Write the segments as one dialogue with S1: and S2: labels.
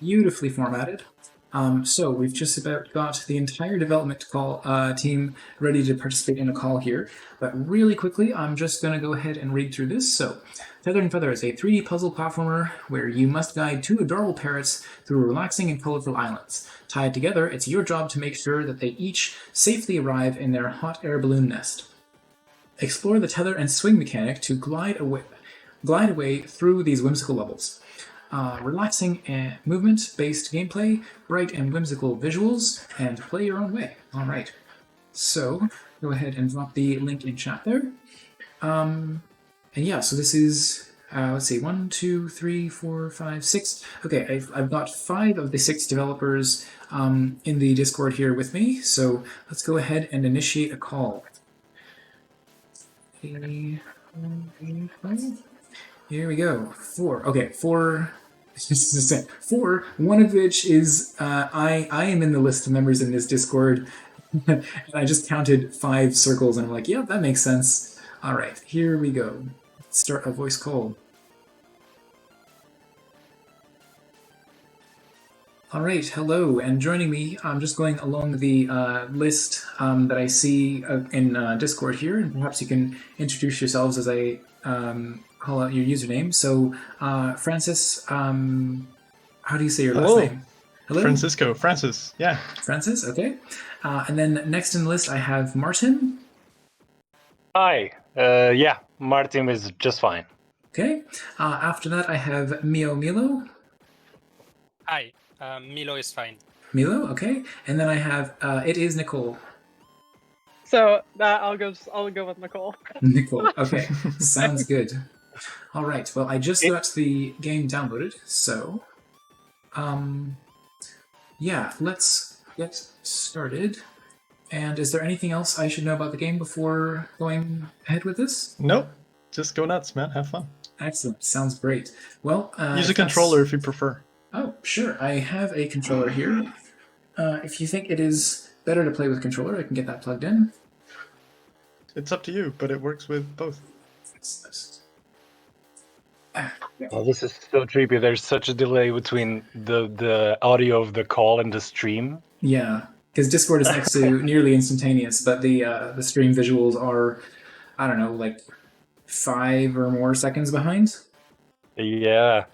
S1: beautifully formatted. So we've just about got the entire development team ready to participate in a call here. But really quickly, I'm just going to go ahead and read through this. So, Tether and Feather is a 3D puzzle platformer where you must guide two adorable parrots through relaxing and colorful islands. Tied together, it's your job to make sure that they each safely arrive in their hot air balloon nest. Explore the tether and swing mechanic to glide away through these whimsical levels. Relaxing and movement-based gameplay, bright and whimsical visuals, and play your own way. All right. So go ahead and drop the link in chat there. And yeah, so this is let's see, 1, 2, 3, 4, 5, 6. Okay, I've got 5 of the 6 developers in the Discord here with me. So let's go ahead and initiate a call. Here we go. 4. Okay, 4. 4. One of which is I am in the list of members in this Discord, and I just counted 5 circles, and I'm like, yeah, that makes sense. All right, here we go. Let's start a voice call. All right, hello, and joining me, I'm just going along the list that I see in Discord here, and perhaps you can introduce yourselves as I call out your username. So, Francis, how do you say your last name?
S2: Hello? Francis, yeah.
S1: Francis, okay. And then next in the list, I have Martim.
S3: Hi, yeah, Martim is just fine.
S1: Okay. After that, I have Milo.
S4: Hi, Milo is fine.
S1: Milo, okay. And then I have it is Nicole.
S5: So I'll go with Nicole.
S1: Nicole, okay. Sounds good. All right. Well, I just got the game downloaded, so yeah, let's get started. And is there anything else I should know about the game before going ahead with this?
S2: Nope. Just go nuts, man. Have fun.
S1: Excellent. Sounds great. Well,
S2: use a controller if you prefer.
S1: Oh, sure. I have a controller here. If you think it is better to play with controller, I can get that plugged in.
S2: It's up to you, but it works with both.
S3: Oh, this is so creepy. There's such a delay between the audio of the call and the stream.
S1: Yeah, because Discord is next to nearly instantaneous, but the stream visuals are, I don't know, like 5 or more seconds behind.
S3: Yeah.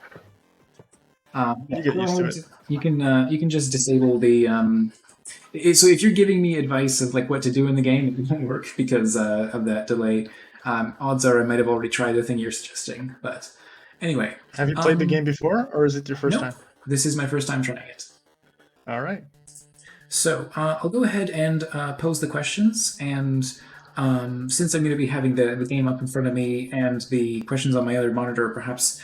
S2: You get used to it.
S1: You can just disable the so if you're giving me advice of like what to do in the game, it won't work because of that delay. Odds are I might have already tried the thing you're suggesting, but anyway.
S2: Have you played the game before, or is it your first time?
S1: This is my first time trying it.
S2: All right.
S1: So I'll go ahead and pose the questions, and since I'm going to be having the game up in front of me and the questions on my other monitor, perhaps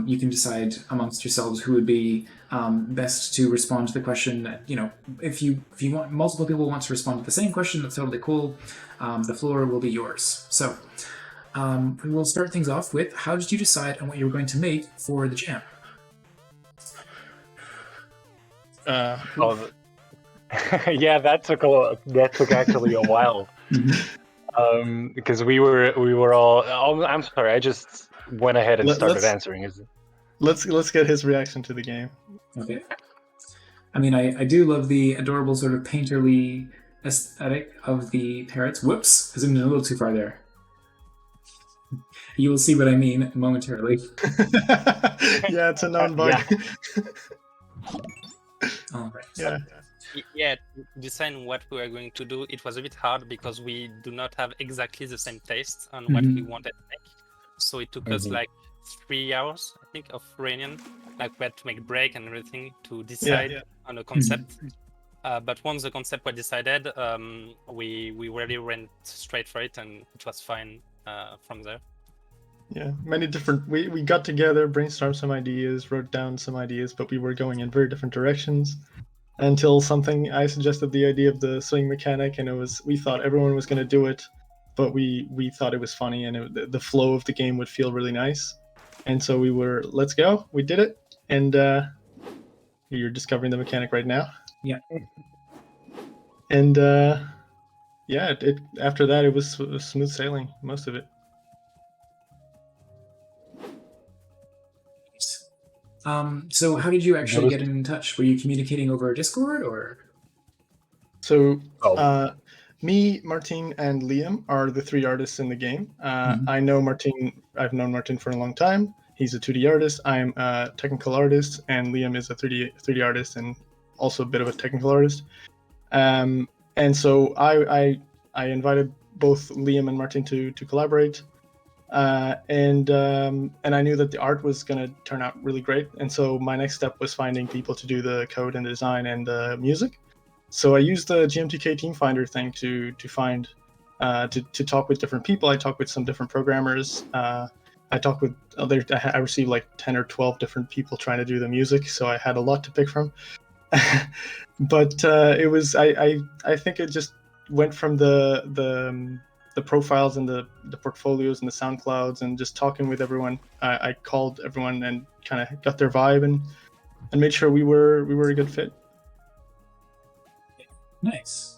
S1: you can decide amongst yourselves who would be best to respond to the question. You know, if you want multiple people want to respond to the same question, that's totally cool. The floor will be yours. So we will start things off with, how did you decide on what you were going to make for the jam?
S3: Yeah, that took actually a while. Because we were all. Oh, I'm sorry. I just went ahead and started answering.
S2: Let's get his reaction to the game.
S1: Okay. I mean, I do love the adorable sort of painterly aesthetic of the parrots. Whoops, I zoomed in a little too far there. You will see what I mean momentarily.
S2: Yeah, it's a known bug.
S1: Yeah. All right.
S4: Yeah, to decide what we were going to do, it was a bit hard because we do not have exactly the same taste on what we wanted to make. So it took us like 3 hours, I think, of reunion. Like we had to make break and everything to decide on a concept. But once the concept was decided, we really went straight for it, and it was fine from there.
S2: Yeah, many different. We got together, brainstormed some ideas, wrote down some ideas, but we were going in very different directions. Until I suggested the idea of the swing mechanic, and we thought everyone was going to do it, but we thought it was funny, and the flow of the game would feel really nice. And so we were, let's go. We did it, and you're discovering the mechanic right now.
S1: Yeah.
S2: And yeah, after that it was smooth sailing, most of it.
S1: So how did you actually get in touch? Were you communicating over Discord or?
S2: So, me, Martin, and Liam are the 3 artists in the game. I know Martin. I've known Martin for a long time. He's a 2D artist. I'm a technical artist, and Liam is a 3D artist and also a bit of a technical artist. And so I invited both Liam and Martin to collaborate. And I knew that the art was going to turn out really great. And so my next step was finding people to do the code and the design and the music. So I used the GMTK Team Finder thing to find to talk with different people. I talked with some different programmers. I talked with other. I received like 10 or 12 different people trying to do the music, so I had a lot to pick from. But it was I think it just went from the profiles and the portfolios and the SoundClouds and just talking with everyone. I called everyone and kind of got their vibe and made sure we were a good fit.
S1: Nice.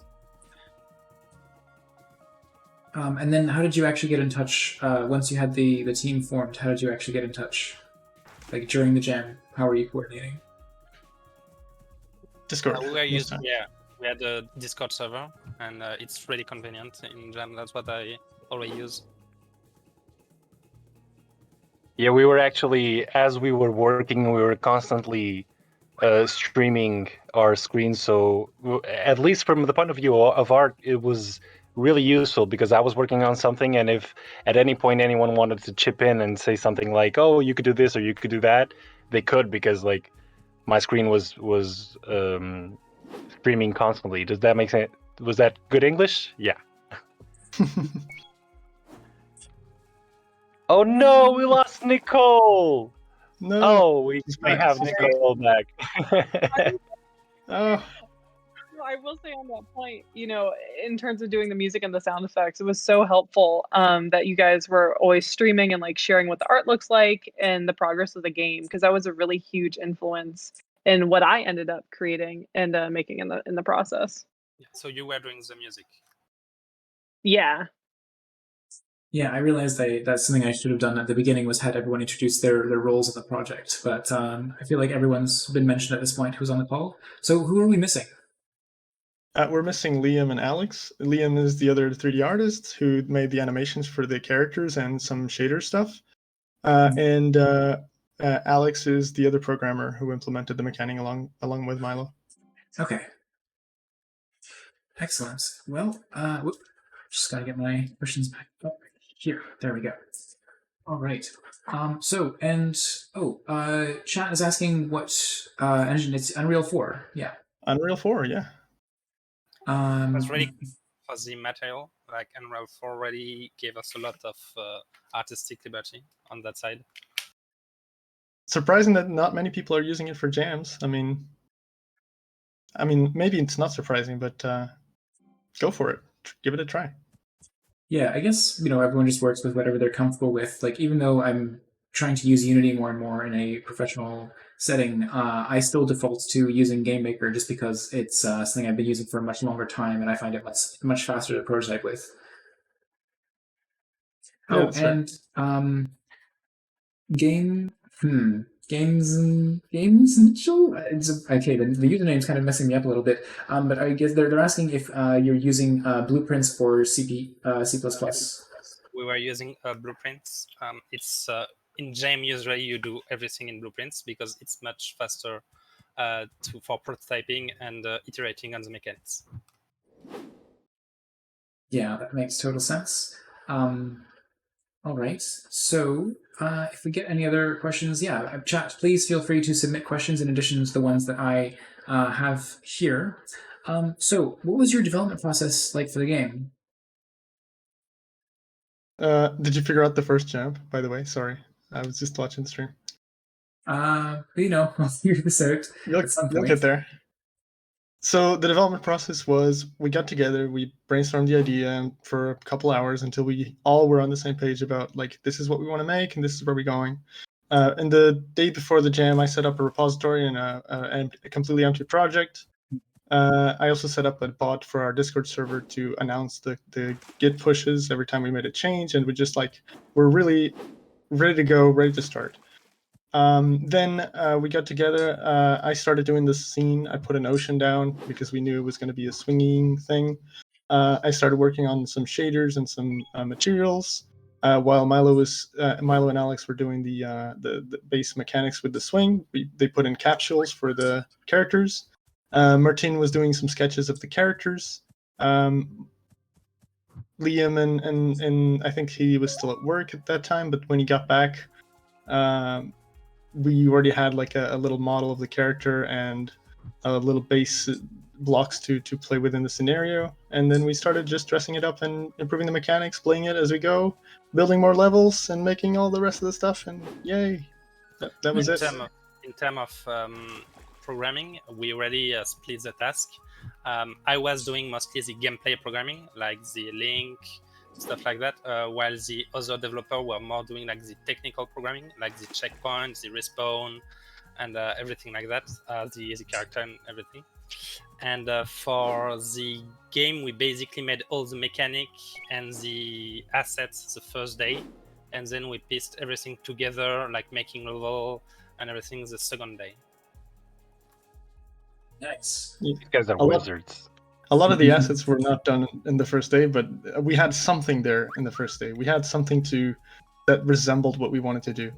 S1: And then how did you actually get in touch once you had the team formed? How did you actually get in touch? Like during the jam, how were you coordinating?
S2: Discord.
S4: We had a Discord server, and it's really convenient in jam. That's what I always use.
S3: Yeah, we were actually, as we were working, we were constantly streaming our screen. So at least from the point of view of art, it was really useful because I was working on something, and if at any point anyone wanted to chip in and say something like, "Oh, you could do this or you could do that," they could, because like my screen was streaming constantly. Does that make sense? Was that good English? Yeah. Oh no, we lost Nicole.
S2: No.
S3: Oh, we have Nicole back.
S2: Oh.
S5: I will say on that point, in terms of doing the music and the sound effects, it was so helpful that you guys were always streaming and like sharing what the art looks like and the progress of the game, because that was a really huge influence in what I ended up creating and making in the process.
S4: Yeah, so you were doing the music.
S5: Yeah.
S1: Yeah, I realized that's something I should have done at the beginning, was had everyone introduce their roles in the project. But I feel like everyone's been mentioned at this point who's on the call. So who are we missing?
S2: We're missing Liam and Alex. Liam is the other 3D artist who made the animations for the characters and some shader stuff. And Alex is the other programmer who implemented the mechanic along with Milo.
S1: Okay. Excellent. Well, just gotta get my questions back up here. There we go. All right. Chat is asking what engine. It's Unreal 4. Yeah.
S2: Unreal 4, yeah.
S4: It was really for the material. Like Unreal 4 already gave us a lot of artistic liberty on that side.
S2: Surprising that not many people are using it for jams. I mean, maybe it's not surprising, but go for it. Give it a try.
S1: Yeah, I guess, everyone just works with whatever they're comfortable with. Like, even though I'm trying to use Unity more and more in a professional setting, I still default to using GameMaker just because it's something I've been using for a much longer time, and I find it much faster to prototype with.
S2: Yeah,
S1: Games Mitchell? Okay, the username's kind of messing me up a little bit. But I guess they're asking if you're using blueprints or C++.
S4: We were using blueprints. It's in Jam usually you do everything in blueprints because it's much faster for prototyping and iterating on the mechanics.
S1: Yeah, that makes total sense. All right. So if we get any other questions, chat, please feel free to submit questions in addition to the ones that I have here. So what was your development process like for the game?
S2: Did you figure out the first jump, by the way? Sorry. I was just watching the stream.
S1: I'll figure this out at some point.
S2: You'll get there. So the development process was, we got together, we brainstormed the idea for a couple hours until we all were on the same page about, like, this is what we want to make and this is where we're going. And the day before the jam, I set up a repository and a completely empty project. I also set up a bot for our Discord server to announce the Git pushes every time we made a change, and we're really ready to go, ready to start. Then we got together. I started doing this scene. I put an ocean down because we knew it was going to be a swinging thing. I started working on some shaders and some materials, while Milo and Alex were doing the base mechanics with the swing. They put in capsules for the characters. Martin was doing some sketches of the characters. Liam and I think he was still at work at that time, but when he got back, we already had like a little model of the character and a little base blocks to play within the scenario, and then we started just dressing it up and improving the mechanics, playing it as we go, building more levels and making all the rest of the stuff, and yay, that was it.
S4: In terms of programming, we already split the task. I was doing mostly the gameplay programming, like the link, stuff like that, while the other developers were more doing like the technical programming, like the checkpoints, the respawn, and everything like that, the character and everything. And for the game, we basically made all the mechanic and the assets the first day, and then we pieced everything together, like making level and everything the second day.
S1: Nice.
S3: You guys are wizards.
S2: A lot of the assets were not done in the first day, but we had something there in the first day. We had something that resembled what we wanted to do.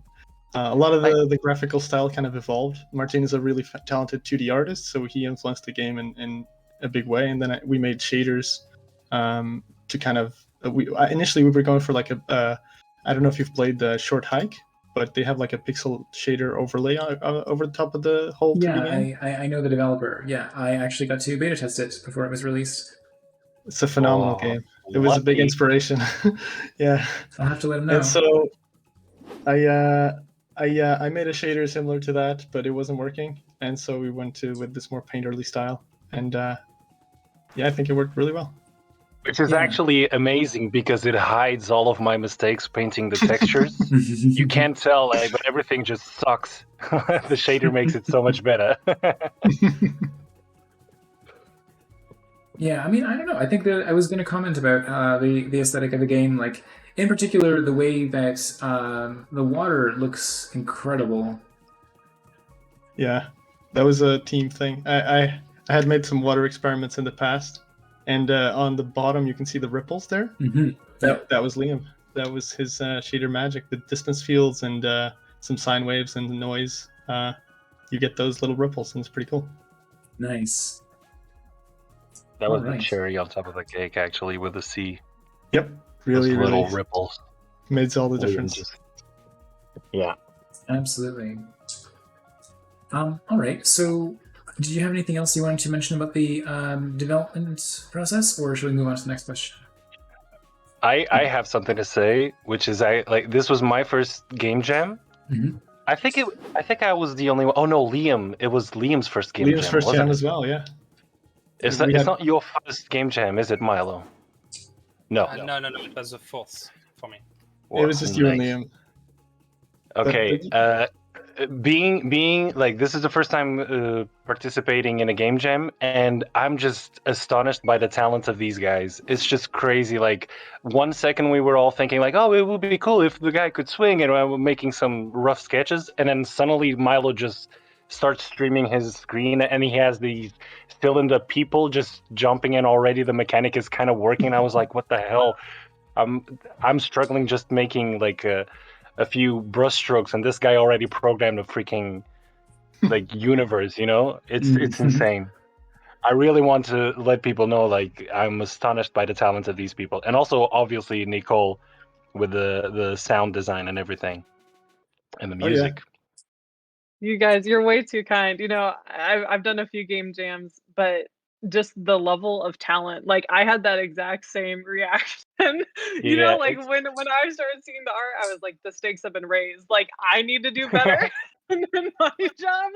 S2: A lot of the graphical style kind of evolved. Martin is a really talented 2D artist, so he influenced the game in a big way. And then we made shaders to kind of. Initially, we were going for like I don't know if you've played the Short Hike, but they have like a pixel shader overlay over the top of the whole 2D game.
S1: I know the developer. Yeah, I actually got to beta test it before it was released.
S2: It's a phenomenal game. It was a big inspiration. Yeah.
S1: I'll have to let him know.
S2: And so I made a shader similar to that, but it wasn't working, and so we went with this more painterly style, and I think it worked really well.
S3: Which is actually amazing because it hides all of my mistakes painting the textures. You can't tell, but everything just sucks. The shader makes it so much better.
S1: Yeah, I mean, I don't know. I think that I was going to comment about the aesthetic of the game, like in particular the way that the water looks incredible.
S2: Yeah, that was a team thing. I had made some water experiments in the past, and on the bottom you can see the ripples there.
S1: Mm-hmm.
S2: That was Liam. That was his shader magic. The distance fields and some sine waves and the noise. You get those little ripples, and it's pretty cool.
S1: Nice.
S3: That was the cherry on top of the cake, actually, with the sea.
S2: Yep, really,
S3: those little
S2: really
S3: ripples.
S2: Makes all the difference.
S3: Yeah.
S1: Absolutely. All right. So, did you have anything else you wanted to mention about the development process, or should we move on to the next question?
S3: I have something to say, which is this was my first game jam.
S1: Mm-hmm.
S3: I think I was the only one. Oh no, Liam. It was Liam's first game jam.
S2: Liam's first jam as well, yeah.
S3: It's not your first game jam, is it, Milo? No.
S4: No. It was the fourth for me.
S2: It was just you and Liam.
S3: Okay. Being like, this is the first time participating in a game jam, and I'm just astonished by the talent of these guys. It's just crazy. Like, 1 second we were all thinking like, oh, it would be cool if the guy could swing, and we were making some rough sketches, and then suddenly Milo just starts streaming his screen, and he has these cylinder people just jumping in already. The mechanic is kind of working. I was like, what the hell? I'm struggling just making like a few brush strokes, and this guy already programmed a freaking like universe, it's insane. I really want to let people know, like, I'm astonished by the talent of these people, and also obviously Nicole with the sound design and everything and the music.
S2: Yeah.
S5: You guys, you're way too kind. I've done a few game jams, but just the level of talent, like I had that exact same reaction. Like when I started seeing the art, I was like, the stakes have been raised. Like I need to do better in my job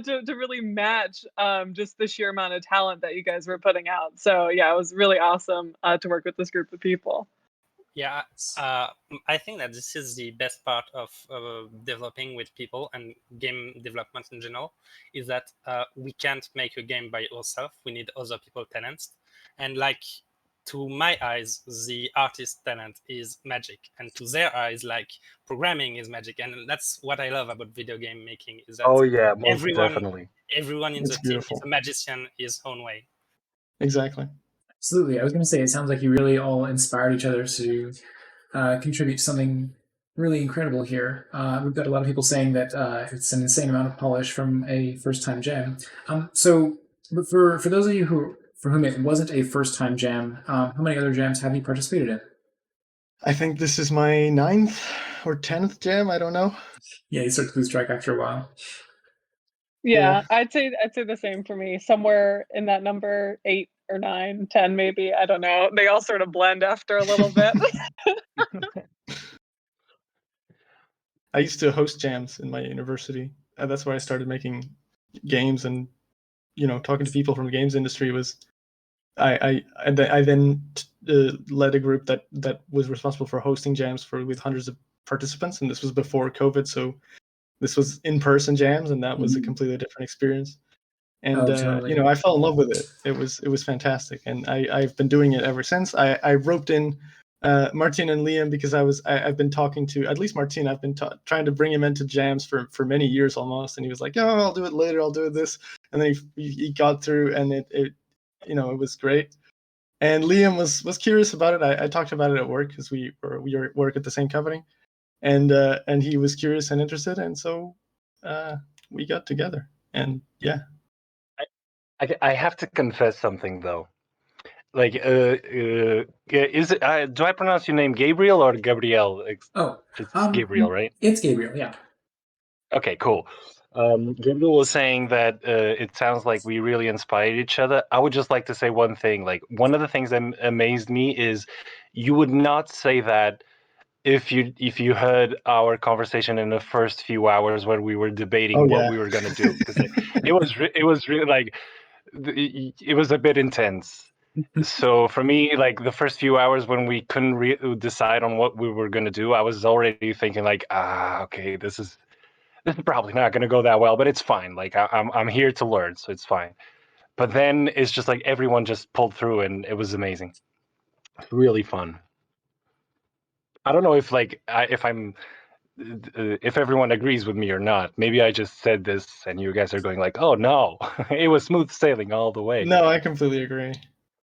S5: to really match just the sheer amount of talent that you guys were putting out. So yeah, it was really awesome to work with this group of people.
S4: Yeah, I think that this is the best part of developing with people and game development in general, is that we can't make a game by ourselves. We need other people's talents. And like to my eyes, the artist talent is magic, and to their eyes, like programming is magic, and that's what I love about video game making is that
S3: Oh yeah, most
S4: everyone
S3: definitely.
S4: in
S2: It's
S4: the team is
S2: beautiful.
S4: a magician his own way.
S2: Exactly.
S1: Absolutely. I was going to say, it sounds like you really all inspired each other to contribute something really incredible here. We've got a lot of people saying that it's an insane amount of polish from a first-time jam. So, but for those of you for whom it wasn't a first-time jam, how many other jams have you participated in?
S2: I think this is my 9th or 10th jam. I don't know.
S1: Yeah, you start to lose track after a while.
S5: Yeah, I'd say the same for me. Somewhere in that number, 8 or 9, 10 maybe. I don't know. They all sort of blend after a little bit.
S2: I used to host jams in my university. And that's where I started making games, and talking to people from the games industry was. I then led a group that was responsible for hosting jams with hundreds of participants, and this was before COVID, so this was in-person jams, and that was a completely different experience. And
S1: Oh, totally.
S2: I fell in love with it. It was fantastic, and I've been doing it ever since. I roped in Martin and Liam because I've been talking to at least Martin. I've been trying to bring him into jams for many years almost, and he was like, "Oh, I'll do it later. I'll do it this," and then he got through, and it was great. And Liam was curious about it. I talked about it at work because we work at the same company, and he was curious and interested, and so we got together. And yeah,
S3: I have to confess something though. Like, is it? Do I pronounce your name Gabriel or Gabriel?
S1: Oh,
S3: It's Gabriel, right?
S1: It's Gabriel, yeah.
S3: Okay, cool. Gabriel was saying that it sounds like we really inspired each other. I would just like to say one thing. Like, one of the things that amazed me is you would not say that if you heard our conversation in the first few hours when we were debating what we were gonna do, because it was really like it was a bit intense. So for me, like the first few hours when we couldn't decide on what we were gonna do, I was already thinking like, okay, this is probably not gonna go that well, but it's fine. Like I'm here to learn, so it's fine. But then it's just like everyone just pulled through, and it was amazing. Really fun. I don't know if if everyone agrees with me or not. Maybe I just said this and you guys are going like, oh no, it was smooth sailing all the way.
S2: no, I completely agree.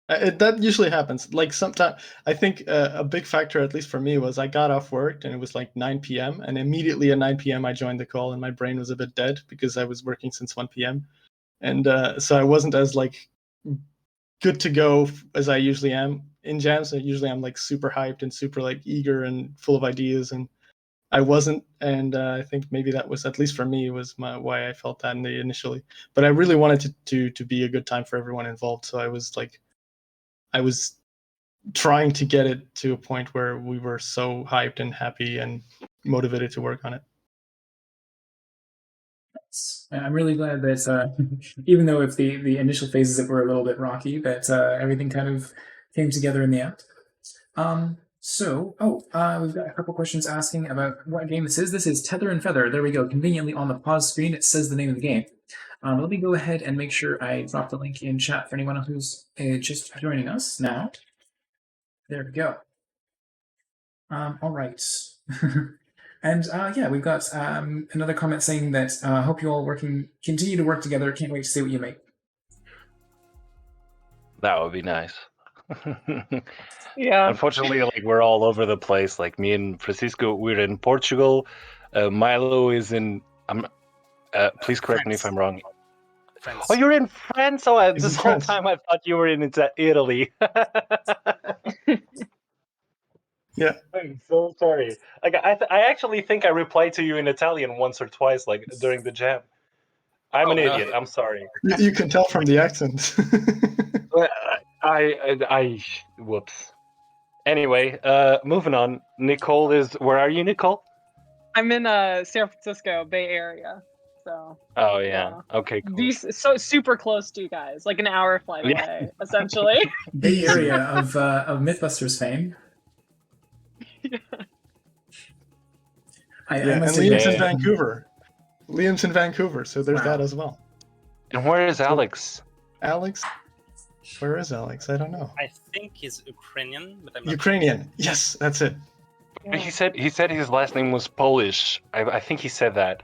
S2: That usually happens. Like sometimes, I think a big factor, at least for me, was I got off work and it was like 9 p.m. and immediately at 9 p.m. I joined the call and my brain was a bit dead because I was working since 1 p.m. And so I wasn't as like good to go as I usually am in jams. So usually I'm like super hyped and super like eager and full of ideas, and I wasn't. And I think maybe that was, at least for me, was why I felt that initially. But I really wanted to be a good time for everyone involved. So I was trying to get it to a point where we were so hyped and happy and motivated to work on it.
S1: I'm really glad that even though it's the initial phases that were a little bit rocky, that everything kind of came together in the end. We've got a couple questions asking about what game this is. This is Tether and Feather. There we go. Conveniently on the pause screen, it says the name of the game. Let me go ahead and make sure I drop the link in chat for anyone who's just joining us now. There we go. All right. And we've got another comment saying that hope you all continue to work together. Can't wait to see what you make.
S3: That would be nice.
S5: Yeah.
S3: Unfortunately, like we're all over the place. Like me and Francisco, we're in Portugal. Milo is in. Please correct me if I'm wrong.
S4: France.
S3: Oh, you're in France. Oh, this
S2: in
S3: whole
S2: France.
S3: time I thought you were in Italy.
S2: Yeah.
S3: I'm so sorry. Like I actually think I replied to you in Italian once or twice, like during the jam. I'm an idiot. I'm sorry.
S2: You can tell from the accent.
S3: Whoops. Anyway, moving on. Nicole is. Where are you, Nicole?
S5: I'm in San Francisco Bay Area, so.
S3: Oh yeah. Okay. Cool.
S5: So super close to you guys, like an hour flight away, essentially.
S1: Bay Area of MythBusters fame.
S5: Yeah.
S2: And Liam's in Vancouver. Liam's in Vancouver, so there's that as well.
S3: And where is Alex?
S2: Alex Where is Alex? I don't know.
S4: I think he's Ukrainian, but I'm not
S2: Ukrainian. Yes, that's it.
S3: He said his last name was Polish. I think he said that.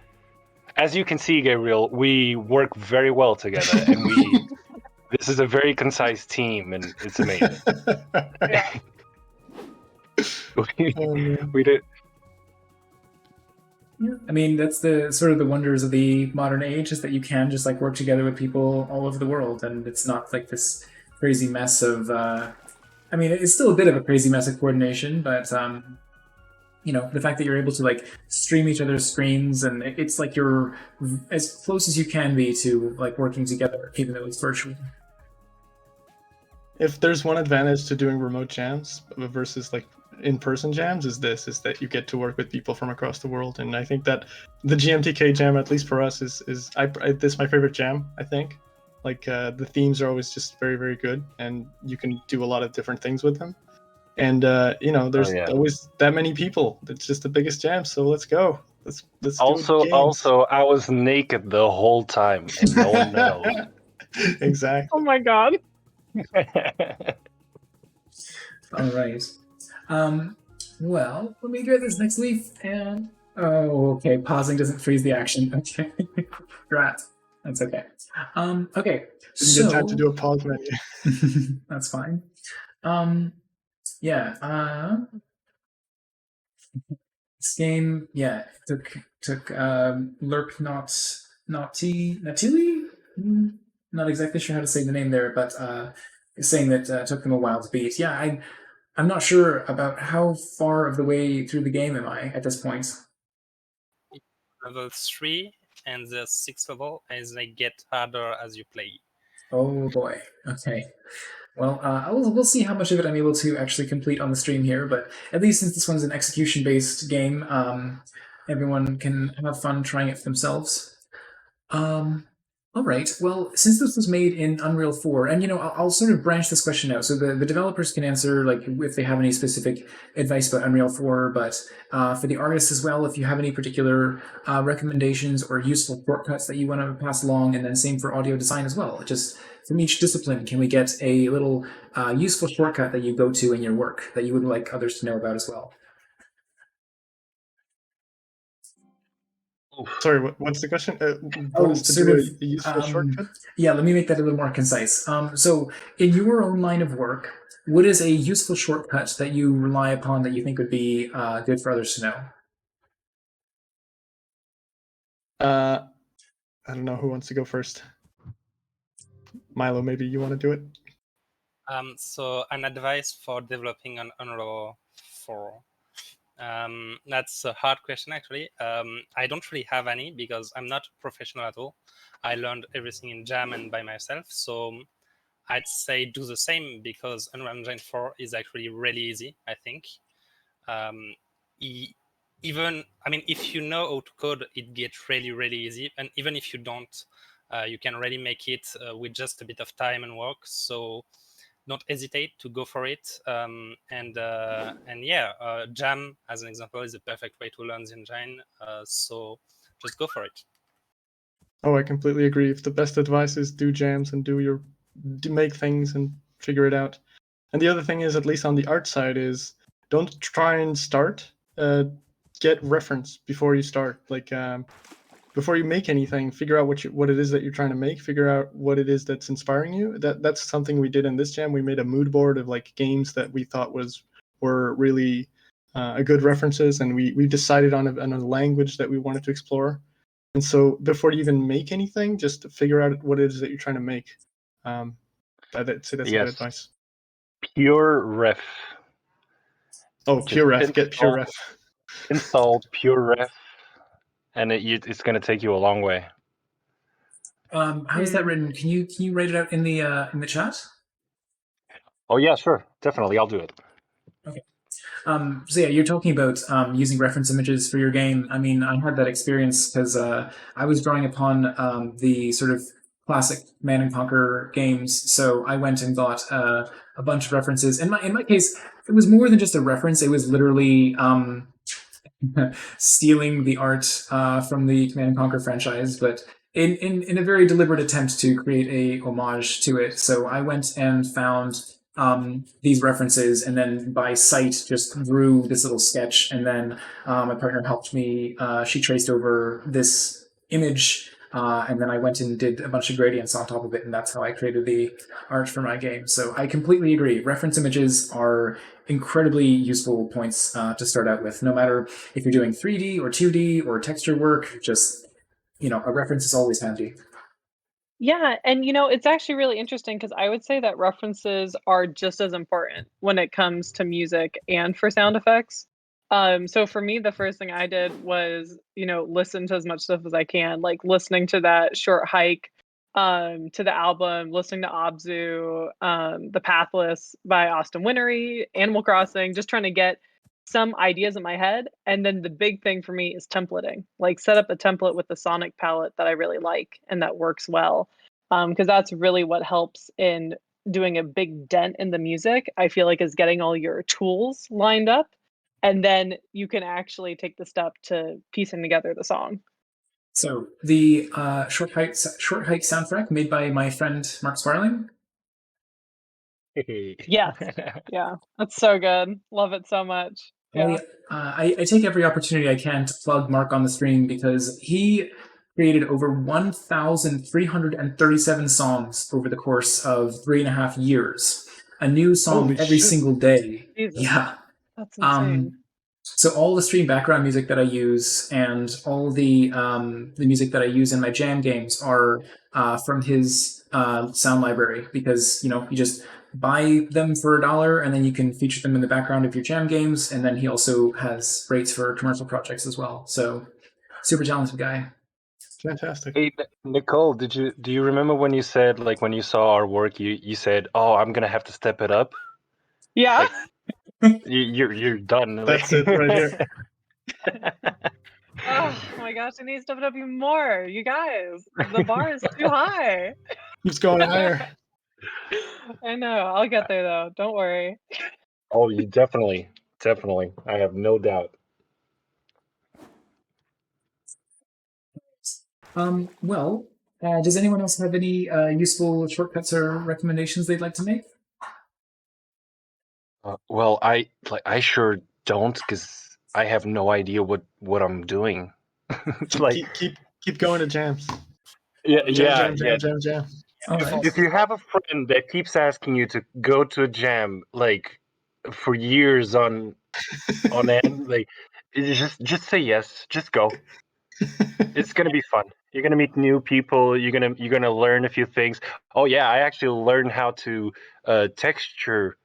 S3: As you can see, Gabriel, we work very well together, and this is a very concise team, and it's amazing. we did.
S1: Yeah. I mean, that's the sort of the wonders of the modern age, is that you can just like work together with people all over the world, and it's not like this crazy mess of. I mean, it's still a bit of a crazy mess of coordination, but you know, the fact that you're able to like stream each other's screens, and it's like you're as close as you can be to like working together, even though it's virtual.
S2: If there's one advantage to doing remote jams versus like in-person jams, is that you get to work with people from across the world, and I think that the GMTK jam, at least for us, is this is my favorite jam. I think, like the themes are always just very, very good, and you can do a lot of different things with them. And you know, there's always that many people. It's just the biggest jam, so let's go. Let's
S3: also, I was naked the whole time, and no one knows.
S2: Exactly.
S5: Oh my god.
S1: All right. Well, let me get this next leaf, and okay, pausing doesn't freeze the action. Okay, Drat. That's okay. Okay.
S2: Didn't get time to do a pause menu.
S1: That's fine. Yeah. This game, yeah, took Lerp Natili? Not exactly sure how to say the name there, but saying that took them a while to beat. Yeah, I'm not sure about how far of the way through the game am I at this point.
S4: Level 3, and the 6th level, as they get harder as you play.
S1: Oh boy. Okay. Well, we'll see how much of it I'm able to actually complete on the stream here, but at least since this one's an execution-based game, everyone can have fun trying it for themselves. All right. Well, since this was made in Unreal 4, and you know, I'll sort of branch this question out, so the developers can answer like if they have any specific advice about Unreal 4, but for the artists as well, if you have any particular recommendations or useful shortcuts that you want to pass along, and then same for audio design as well. Just from each discipline, can we get a little useful shortcut that you go to in your work that you would like others to know about as well?
S2: Sorry, what's the question? A useful shortcut?
S1: Yeah, let me make that a little more concise. So, in your own line of work, what is a useful shortcut that you rely upon that you think would be good for others to know?
S2: I don't know who wants to go first. Milo, maybe you want to do it?
S4: So, an advice for developing an Unreal 4. That's a hard question, actually. I don't really have any because I'm not a professional at all. I learned everything in Jam and by myself. So I'd say do the same because Unreal Engine 4 is actually really easy, I think. Even, I mean, if you know how to code, it gets really, really easy. And even if you don't, you can really make it with just a bit of time and work. So don't hesitate to go for it. And yeah, Jam, as an example, is a perfect way to learn the engine. So just go for it.
S2: Oh, I completely agree. If the best advice is do jams and make things and figure it out. And the other thing is, at least on the art side, is don't try and start. Get reference before you start. Like before you make anything, figure out what it is that you're trying to make. Figure out what it is that's inspiring you. That's something we did in this jam. We made a mood board of like games that we thought were really good references, and we decided on a language that we wanted to explore. And so before you even make anything, just figure out what it is that you're trying to make. That's good advice.
S3: Pure ref.
S2: Oh, Pure Ref. Get Pure Ref.
S3: Install Pure Ref, and it's going to take you a long way.
S1: How is that written? Can you write it out in the chat?
S3: Oh yeah, sure, definitely, I'll do it.
S1: Okay. So yeah, you're talking about using reference images for your game. I mean, I had that experience because I was drawing upon the sort of classic Command and Conquer games. So I went and got a bunch of references. In my case, it was more than just a reference. It was literally stealing the art from the Command and Conquer franchise. But in a very deliberate attempt to create a homage to it. So I went and found these references, and then by sight just drew this little sketch. And then my partner helped me. She traced over this image, and then I went and did a bunch of gradients on top of it, and that's how I created the art for my game. So I completely agree. Reference images are incredibly useful points to start out with, no matter if you're doing 3D or 2D or texture work. Just a reference is always handy.
S5: Yeah, and it's actually really interesting because I would say that references are just as important when it comes to music and for sound effects. So for me, the first thing I did was, listen to as much stuff as I can, like listening to that short hike, to the album, listening to Abzu, The Pathless by Austin Wintory, Animal Crossing, just trying to get some ideas in my head. And then the big thing for me is templating, like set up a template with the sonic palette that I really like and that works well. Because that's really what helps in doing a big dent in the music, I feel like, is getting all your tools lined up. And then you can actually take the step to piecing together the song.
S1: So the short hike soundtrack made by my friend Mark Sparling.
S5: Yes. Yeah. That's so good. Love it so much. Yeah.
S1: I take every opportunity I can to plug Mark on the stream because he created over 1,337 songs over the course of 3.5 years. A new song
S2: Holy
S1: every
S2: shit.
S1: single day.
S5: Jesus.
S1: Yeah.
S5: That's insane.
S1: So all the stream background music that I use and all the music that I use in my jam games are from his sound library, because you just buy them for $1 and then you can feature them in the background of your jam games. And then he also has rates for commercial projects as well. So super talented guy.
S2: Fantastic.
S3: Hey, Nicole, do you remember when you said, like, when you saw our work, you said, "Oh, I'm gonna have to step it up."
S5: Yeah.
S3: Like, you're done.
S2: That's it right here.
S5: Oh my gosh, I need to step it up even more. You guys, the bar is too high.
S2: Keeps going higher.
S5: I know. I'll get there though. Don't worry.
S3: Oh, you definitely. I have no doubt.
S1: Well, does anyone else have any useful shortcuts or recommendations they'd like to make?
S3: Well, I sure don't, because I have no idea what I'm doing. Like,
S2: Keep going to jams.
S3: yeah,
S2: Jam.
S1: All right.
S3: If you have a friend that keeps asking you to go to a jam, like, for years on end, like, just say yes. Just go. It's gonna be fun. You're gonna meet new people. You're gonna learn a few things. Oh yeah, I actually learned how to texture.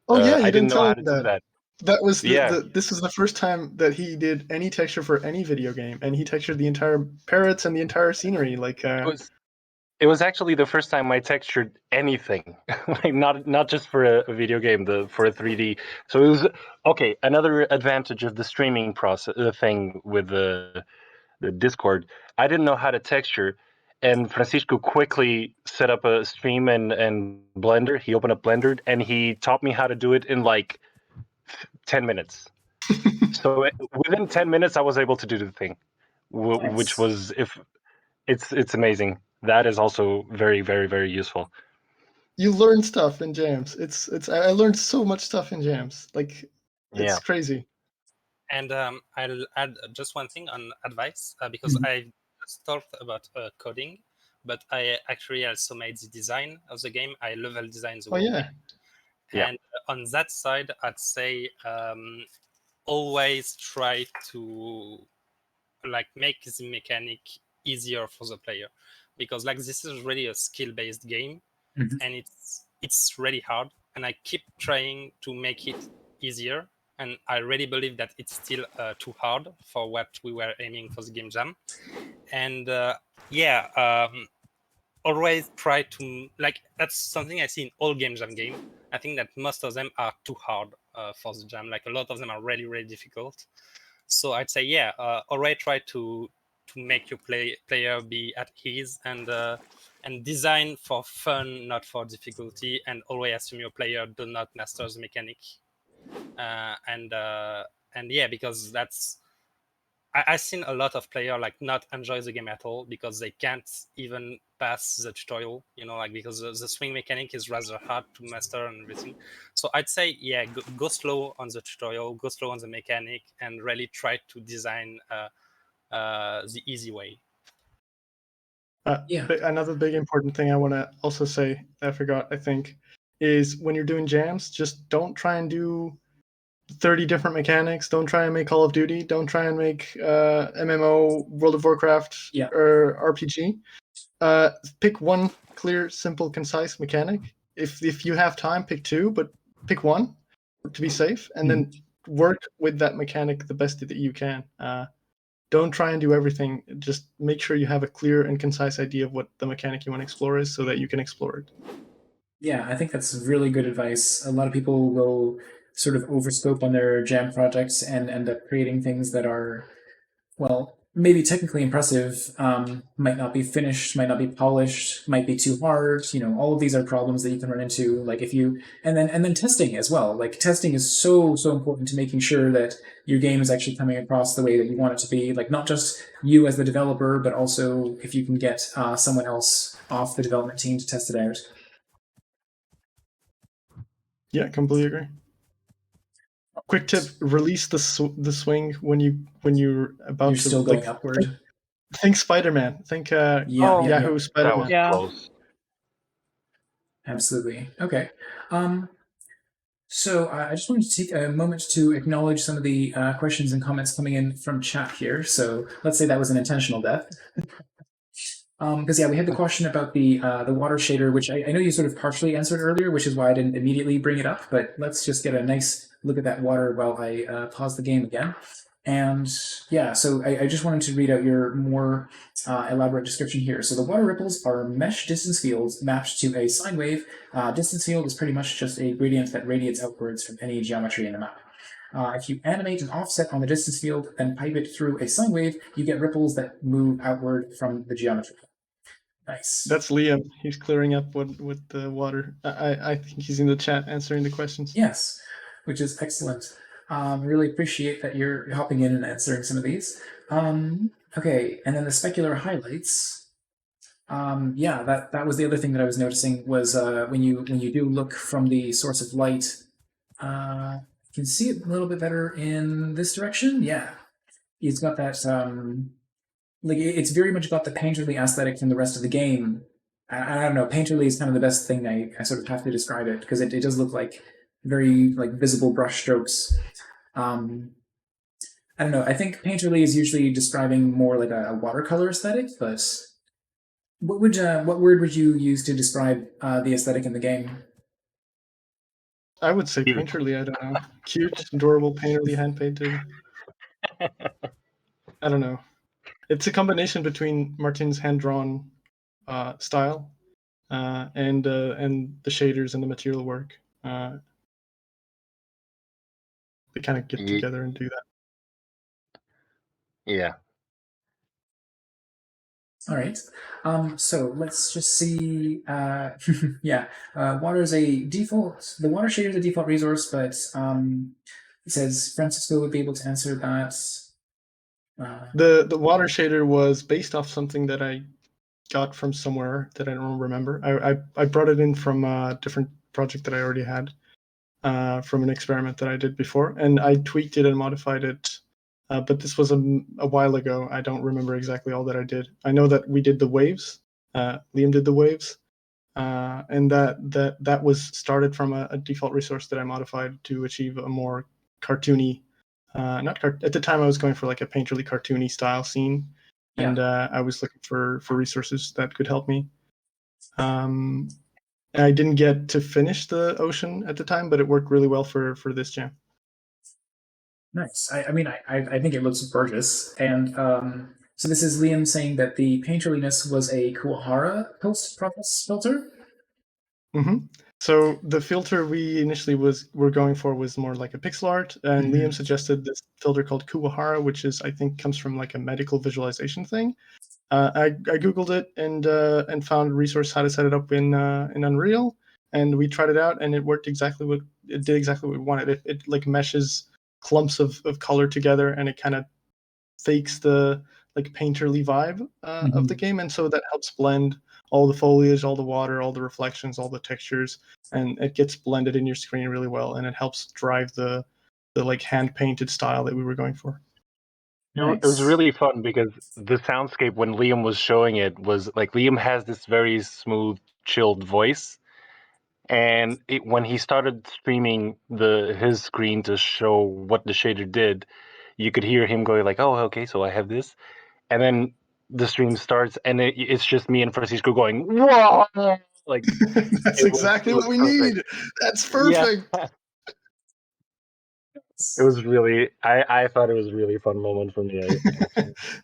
S2: Oh yeah,
S3: I
S2: you
S3: didn't
S2: didn't
S3: know
S2: tell
S3: how
S2: him
S3: to do
S2: that.
S3: that.
S2: That was
S3: Yeah.
S2: this was the first time that he did any texture for any video game, and he textured the entire parrots and the entire scenery. Like
S3: It was actually the first time I textured anything, like not just for a video game, for a 3D. So it was okay. Another advantage of the streaming process, the thing with the Discord, I didn't know how to texture, and Francisco quickly set up a stream and Blender. He opened up Blender and he taught me how to do it in like 10 minutes. So within 10 minutes, I was able to do the thing, which was, if it's amazing. That is also very, very, very useful.
S2: you learn stuff in jams. I learned so much stuff in jams. Like it's
S3: Yeah.
S2: crazy.
S4: And I'll add just one thing on advice, because I just talked about coding, but I actually also made the design of the game. I level designed the
S2: Oh
S4: whole
S2: yeah.
S4: game. And on that side, I'd say always try to make the mechanic easier for the player, because this is really a skill-based game, and it's really hard. And I keep trying to make it easier, and I really believe that it's still too hard for what we were aiming for the game jam. And always try to that's something I see in all game jam game. I think that most of them are too hard for the jam. Like a lot of them are really, really difficult. So I'd say always try to make your player be at ease, and design for fun, not for difficulty, and always assume your player do not master the mechanic. Because that's I've seen a lot of players like not enjoy the game at all because they can't even pass the tutorial, like because the swing mechanic is rather hard to master and everything. So I'd say, yeah, go slow on the tutorial, go slow on the mechanic, and really try to design the easy way.
S1: Yeah.
S2: Another big important thing I want to also say, I forgot, I think, is when you're doing jams, just don't try and do 30 different mechanics. Don't try and make Call of Duty. Don't try and make MMO, World of Warcraft,
S1: Yeah.
S2: or RPG. Pick one clear, simple, concise mechanic. If you have time, pick two, but pick one to be safe, and then work with that mechanic the best that you can. Don't try and do everything. Just make sure you have a clear and concise idea of what the mechanic you want to explore is so that you can explore it.
S1: Yeah, I think that's really good advice. A lot of people will sort of overscope on their jam projects and end up creating things that are, well, maybe technically impressive, might not be finished, might not be polished, might be too hard. All of these are problems that you can run into. Like if you, and then testing as well. Like testing is so important to making sure that your game is actually coming across the way that you want it to be. Like not just you as the developer, but also if you can get someone else off the development team to test it out.
S2: Yeah, completely agree. Quick tip: release the swing when you're about
S1: You're
S2: to.
S1: still going upward.
S2: Think Spider-Man. Think Yahoo
S3: That
S2: Spider-Man.
S3: was
S5: Yeah.
S3: close.
S1: Absolutely. Okay. So I just wanted to take a moment to acknowledge some of the questions and comments coming in from chat here. So let's say that was an intentional death. Because we had the question about the water shader, which I know you sort of partially answered earlier, which is why I didn't immediately bring it up. But let's just get a nice look at that water while I pause the game again. And yeah, so I just wanted to read out your more elaborate description here. So the water ripples are mesh distance fields mapped to a sine wave. Distance field is pretty much just a gradient that radiates outwards from any geometry in the map. If you animate an offset on the distance field, then pipe it through a sine wave, you get ripples that move outward from the geometry. Nice.
S2: That's Liam. He's clearing up with the water. I think he's in the chat answering the questions.
S1: Yes, which is excellent. Really appreciate that you're hopping in and answering some of these. Okay, and then the specular highlights. That was the other thing that I was noticing was when you do look from the source of light, you can see it a little bit better in this direction. Yeah, it's got that it's very much got the painterly aesthetic from the rest of the game. I don't know. Painterly is kind of the best thing I sort of have to describe it because it does look like very like visible brush strokes. I don't know. I think painterly is usually describing more like a watercolor aesthetic, but what word would you use to describe the aesthetic in the game?
S2: I would say
S3: Cute.
S2: painterly. I don't know. Cute, adorable, painterly, hand painted. I don't know. It's a combination between Martin's hand drawn style and the shaders and the material work. They kind of get together and do that.
S3: Yeah.
S1: All right. So let's just see. Water is a default. The water shader is a default resource, but it says Francisco would be able to answer that.
S2: The water shader was based off something that I got from somewhere that I don't remember. I brought it in from a different project that I already had from an experiment that I did before, and I tweaked it and modified it. But this was a while ago. I don't remember exactly all that I did. I know that we did the waves. Liam did the waves, and that was started from a default resource that I modified to achieve a more cartoony. At the time I was going for like a painterly cartoony style scene, and I was looking for resources that could help me. I didn't get to finish the ocean at the time, but it worked really well for this jam.
S1: Nice. I think it looks gorgeous. And so this is Liam saying that the painterliness was a Kuwahara post-process filter?
S2: Mm-hmm. So the filter we initially were going for was more like a pixel art, and Liam suggested this filter called Kuwahara, which I think comes from like a medical visualization thing. I googled it and found a resource how to set it up in Unreal, and we tried it out, and it worked did exactly what we wanted. It like meshes clumps of color together, and it kind of fakes the like painterly vibe of the game, and so that helps blend all the foliage, all the water, all the reflections, all the textures, and it gets blended in your screen really well, and it helps drive the like hand painted style that we were going for.
S3: It was really fun because the soundscape when Liam was showing it was like Liam has this very smooth, chilled voice, and when he started streaming his screen to show what the shader did, you could hear him going like, "Oh, okay, so I have this," and then the stream starts, and it's just me and Francisco going, "Whoa!" Like
S2: That's exactly what we
S3: perfect.
S2: need. That's perfect.
S3: Yeah. It was really, I thought it was a really fun moment for me.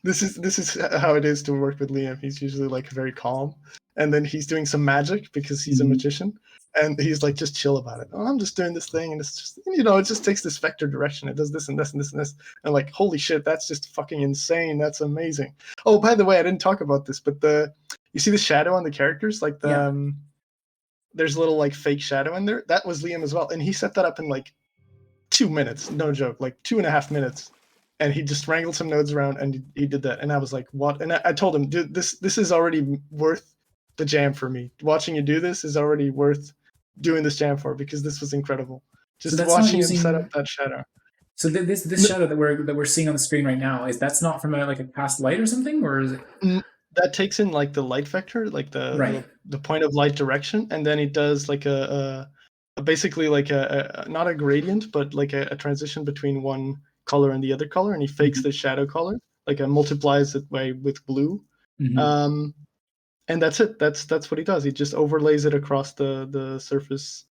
S2: This is how it is to work with Liam. He's usually like very calm, and then he's doing some magic because he's a magician, and he's like just chill about it. Oh, I'm just doing this thing, and it's just it just takes this vector direction. It does this and this and this and this, and like holy shit, that's just fucking insane. That's amazing. Oh, by the way, I didn't talk about this, but you see the shadow on the characters, like there's a little like fake shadow in there. That was Liam as well, and he set that up in like 2 minutes, no joke, like 2.5 minutes, and he just wrangled some nodes around and he did that, and I was like, what? And I told him, dude, this is already worth the jam for me. Watching you do this is already worth doing this jam for, because this was incredible. Just watching him set up that shadow.
S1: So this shadow that we're seeing on the screen right now, that's not from a past light or something, or is it?
S2: That takes in like the light vector, like the point of light direction, and then it does like basically like a not a gradient, but like a transition between one color and the other color, and he fakes the shadow color, like multiplies it with blue, and that's it. That's what he does. He just overlays it across the surface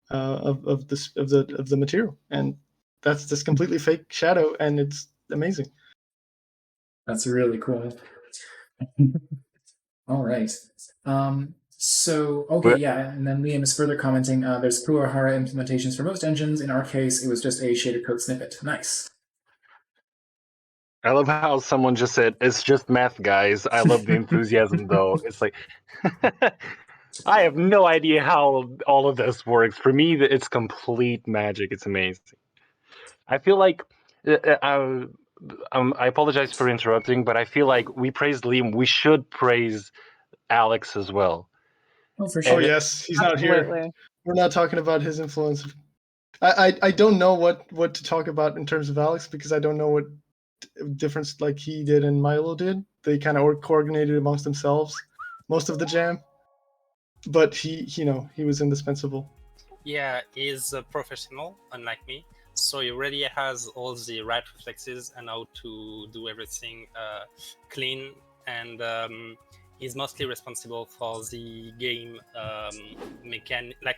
S2: of the material, and that's this completely fake shadow, and it's amazing.
S1: That's really cool. All right. So, okay, yeah, and then Liam is further commenting, there's Puahara implementations for most engines. In our case, it was just a shader code snippet. Nice.
S3: I love how someone just said, "It's just math, guys." I love the enthusiasm, though. It's like, I have no idea how all of this works. For me, it's complete magic. It's amazing. I feel like, I apologize for interrupting, but I feel like we praised Liam. We should praise Alex as well.
S1: Oh, for sure.
S2: Oh yes, he's not here. We're not talking about his influence. I don't know what to talk about in terms of Alex, because I don't know what difference like he did and Milo did. They kind of coordinated amongst themselves most of the jam, but he was indispensable.
S4: Yeah, he's a professional, unlike me. So he already has all the right reflexes and how to do everything clean, and he's mostly responsible for the game mechanic, like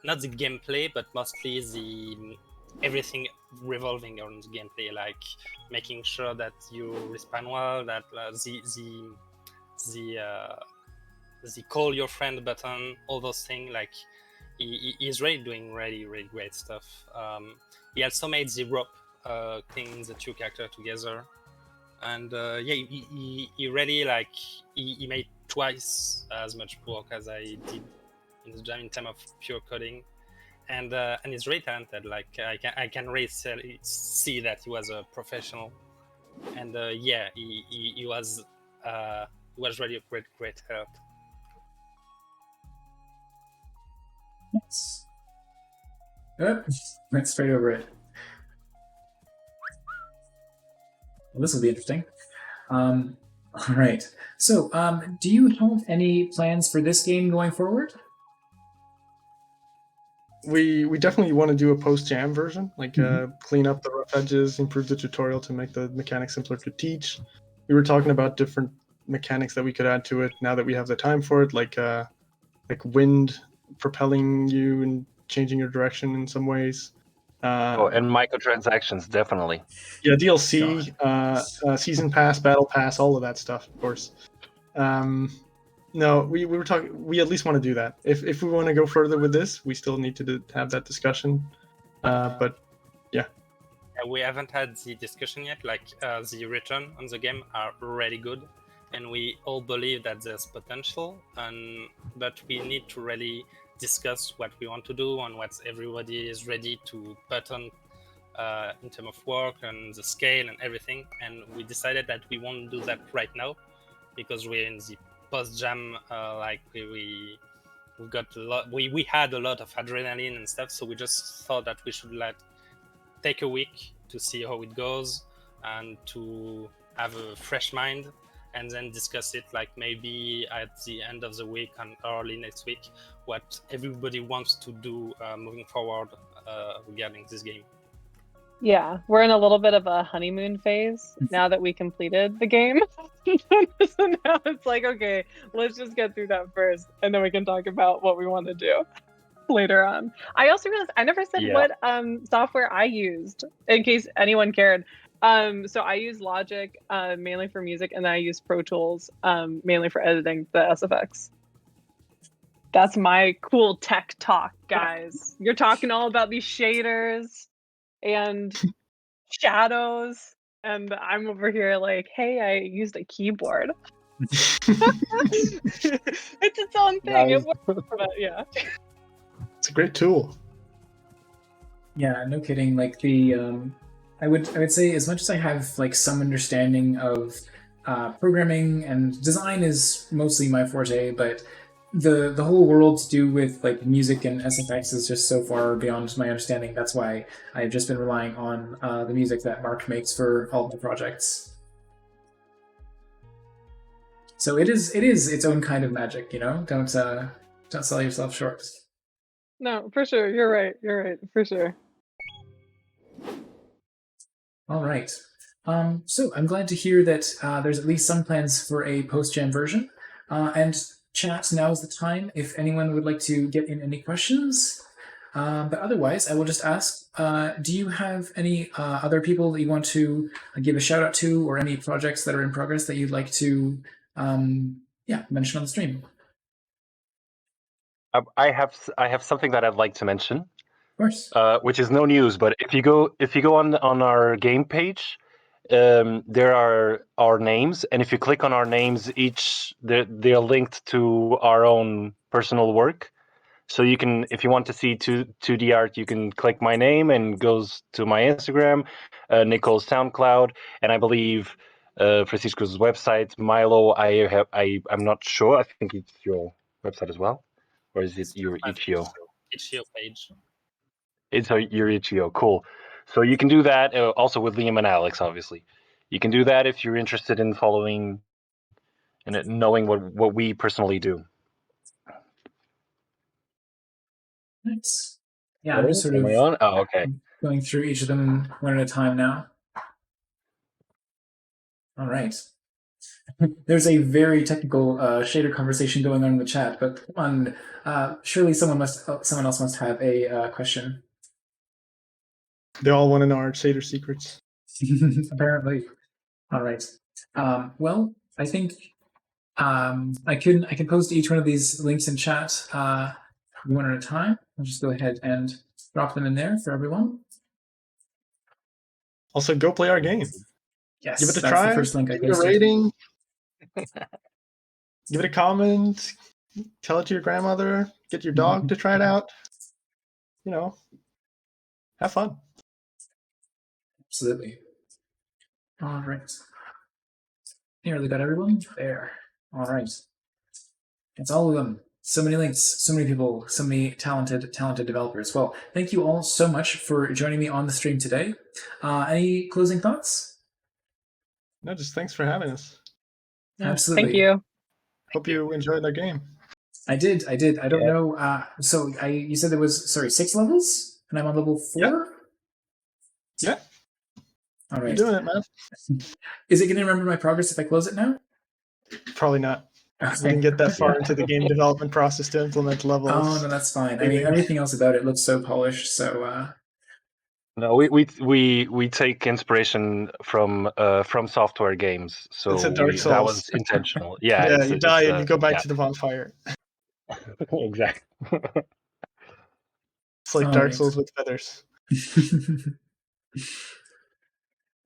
S4: not the gameplay, but mostly the everything revolving around the gameplay, like making sure that you respawn well, that the call your friend button, all those things, like he's really doing really great stuff. He also made the rope cleaning the two characters together, and he really he made twice as much work as I did in the jam in terms of pure coding, and he's really talented. Like I can really see that he was a professional, and he was really a great help.
S1: Nice. Went straight over it. Well, this will be interesting. All right. So, do you have any plans for this game going forward?
S2: We definitely want to do a post-jam version, like clean up the rough edges, improve the tutorial to make the mechanics simpler to teach. We were talking about different mechanics that we could add to it now that we have the time for it, like wind propelling you and changing your direction in some ways.
S3: And microtransactions, definitely.
S2: Yeah, DLC, season pass, battle pass, all of that stuff, of course. No, we were talking. We at least want to do that. If we want to go further with this, we still need to have that discussion. But yeah,
S4: we haven't had the discussion yet. Like the return on the game are really good, and we all believe that there's potential. But we need to really discuss what we want to do and what everybody is ready to put on in terms of work and the scale and everything. And we decided that we won't do that right now because we're in the post-jam. We got a lot. We had a lot of adrenaline and stuff, so we just thought that we should take a week to see how it goes and to have a fresh mind, and then discuss it like maybe at the end of the week and early next week what everybody wants to do moving forward regarding this game.
S5: Yeah, we're in a little bit of a honeymoon phase now that we completed the game. So now it's like, okay, let's just get through that first, and then we can talk about what we want to do later on. I also realized I never said what software I used, in case anyone cared. So I use Logic mainly for music, and then I use Pro Tools mainly for editing the SFX. That's my cool tech talk, guys. You're talking all about these shaders and shadows, and I'm over here like, hey, I used a keyboard. It's its own thing. It works, but yeah.
S2: It's a great tool.
S1: Yeah, no kidding. Like I would say as much as I have like some understanding of programming and design is mostly my forte, but the whole world to do with like music and SFX is just so far beyond my understanding. That's why I've just been relying on the music that Mark makes for all my projects. So it is its own kind of magic, you know. Don't sell yourself short.
S5: No, for sure. You're right. For sure.
S1: All right. So I'm glad to hear that there's at least some plans for a post-jam version. And chat, now is the time if anyone would like to get in any questions. But otherwise, I will just ask, do you have any other people that you want to give a shout out to, or any projects that are in progress that you'd like to mention on the stream?
S3: I have something that I'd like to mention.
S1: Of course.
S3: Which is no news, but if you go on our game page, there are our names, and if you click on our names, they're linked to our own personal work. So you can, if you want to see 2D art, you can click my name and goes to my Instagram, Nicole's SoundCloud, and I believe Francisco's website. Milo, I'm not sure. I think it's your website as well, or is it your itch.io?
S4: itch.io page.
S3: It's your itch.io. Cool. So you can do that also with Liam and Alex, obviously. You can do that if you're interested in following and knowing what we personally do.
S1: Nice. Yeah, I'm just sort of going through each of them one at a time now. All right. There's a very technical shader conversation going on in the chat, but come on, surely someone else must have a question.
S2: They all want to know our shader secrets.
S1: Apparently. All right. Well, I think I can post each one of these links in chat one at a time. I'll just go ahead and drop them in there for everyone.
S2: Also, go play our game.
S1: Yes,
S2: give it a
S1: that's
S2: try.
S1: The first link I
S2: give it a rating. Give it a comment. Tell it to your grandmother. Get your dog to try it out. You know, have fun.
S1: Absolutely. All right. Nearly got everyone there. All right. It's all of them. So many links, so many people, so many talented developers. Well, thank you all so much for joining me on the stream today. Any closing thoughts?
S2: No, just thanks for having us.
S1: Yeah, absolutely.
S5: Thank you.
S2: Hope you enjoyed the game.
S1: I did. I don't know. So you said there was 6 levels, and I'm on level 4.
S2: Yeah.
S1: All right.
S2: You're doing it, man.
S1: Is it going to remember my progress if I close it now?
S2: Probably not.
S1: Okay.
S2: We didn't get that far into the game development process to implement levels.
S1: Oh no, that's fine. I mean, everything else about it looks so polished. So.
S3: No, we take inspiration from software games. So
S2: it's a Dark Souls.
S3: That was intentional. Yeah.
S2: Yeah, you die and you go back to the bonfire.
S3: Exactly.
S2: It's like Dark Souls with feathers.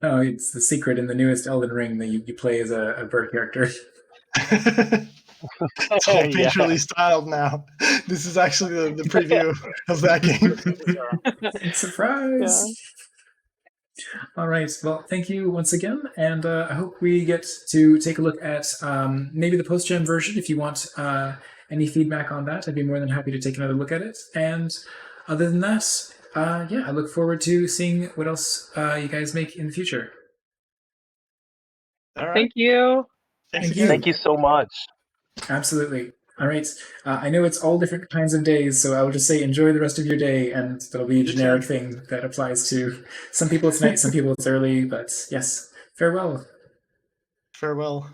S1: Oh, it's the secret in the newest Elden Ring that you play as a bird character.
S2: It's all painterly styled now. This is actually the preview of that game.
S1: Surprise! All right. Well, thank you once again, and I hope we get to take a look at maybe the post-gen version. If you want any feedback on that, I'd be more than happy to take another look at it. And other than that, yeah, I look forward to seeing what else you guys make in the future.
S2: All right.
S5: Thank you.
S2: Thanks
S1: Thank
S2: again.
S1: you.
S3: Thank you so much.
S1: Absolutely. All right. I know it's all different kinds of days, so I will just say enjoy the rest of your day, and that'll be a
S2: You
S1: generic
S2: too.
S1: thing that applies to some people it's night, some people it's early, but yes, farewell.
S2: Farewell.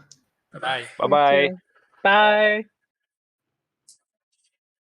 S4: Bye.
S3: Bye bye.
S5: You too. Bye.